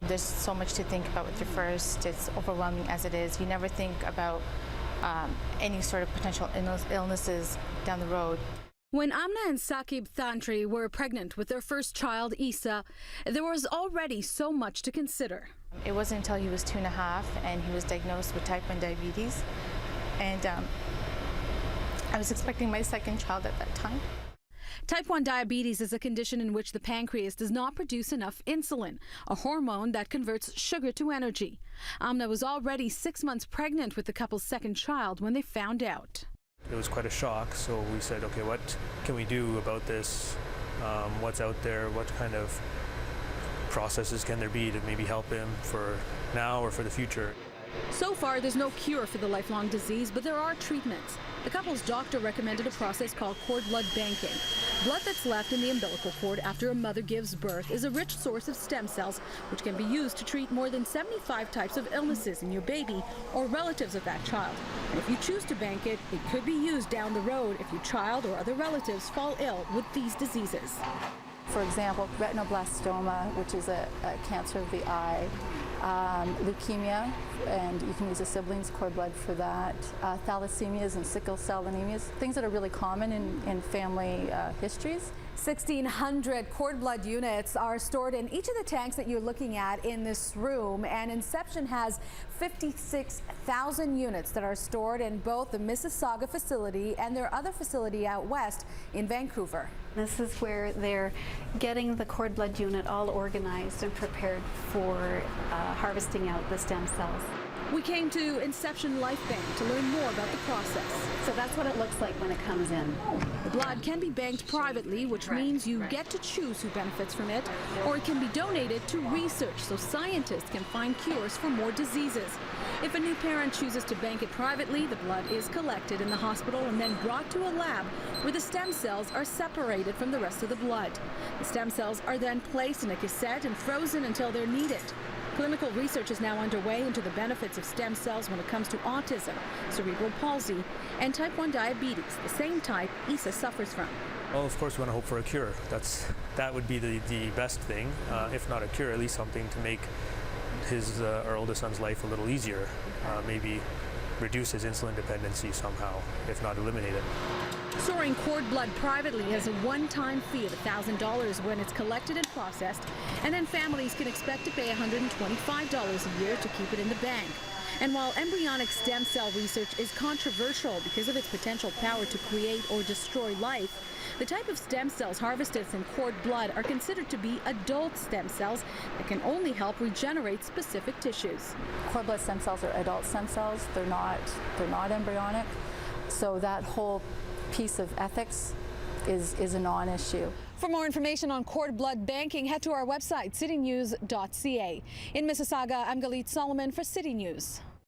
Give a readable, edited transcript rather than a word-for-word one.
There's so much to think about with your first. It's overwhelming as it is. You never think about any sort of potential illnesses down the road. When Amna and Saqib Thantri were pregnant with their first child, Isa, there was already so much to consider. It wasn't until he was 2.5 and he was diagnosed with type 1 diabetes. And I was expecting my second child at that time. Type 1 diabetes is a condition in which the pancreas does not produce enough insulin, a hormone that converts sugar to energy. Amna was already 6 months pregnant with the couple's second child when they found out. It was quite a shock, so we said, okay, what can we do about this? What's out there? What kind of processes can there be to maybe help him for now or for the future? So far, there's no cure for the lifelong disease, but there are treatments. The couple's doctor recommended a process called cord blood banking. Blood that's left in the umbilical cord after a mother gives birth is a rich source of stem cells, which can be used to treat more than 75 types of illnesses in your baby or relatives of that child. And if you choose to bank it, it could be used down the road if your child or other relatives fall ill with these diseases. For example, retinoblastoma, which is a cancer of the eye, leukemia, and you can use a sibling's cord blood for that, thalassemias and sickle cell anemias, things that are really common in family histories. 1,600 cord blood units are stored in each of the tanks that you're looking at in this room, and Insception has 56,000 units that are stored in both the Mississauga facility and their other facility out west in Vancouver. This is where they're getting the cord blood unit all organized and prepared for harvesting out the stem cells. We came to Insception Lifebank to learn more about the process. So that's what it looks like when it comes in. The blood can be banked privately, which means you get to choose who benefits from it, or it can be donated to research so scientists can find cures for more diseases. If a new parent chooses to bank it privately, the blood is collected in the hospital and then brought to a lab where the stem cells are separated from the rest of the blood. The stem cells are then placed in a cassette and frozen until they're needed. Clinical research is now underway into the benefits of stem cells when it comes to autism, cerebral palsy, and type 1 diabetes, the same type Isa suffers from. Well, of course, we want to hope for a cure. That would be the best thing. If not a cure, at least something to make our oldest son's life a little easier. Maybe reduce his insulin dependency somehow, if not eliminate it. Storing cord blood privately has a one-time fee of $1,000 when it's collected and processed, and then families can expect to pay $125 a year to keep it in the bank. And while embryonic stem cell research is controversial because of its potential power to create or destroy life, the type of stem cells harvested from cord blood are considered to be adult stem cells that can only help regenerate specific tissues. Cord blood stem cells are adult stem cells. They're not embryonic. So that whole piece of ethics is a non-issue. For more information on cord blood banking, head to our website, citynews.ca. In Mississauga, I'm Galit Soloman for City News.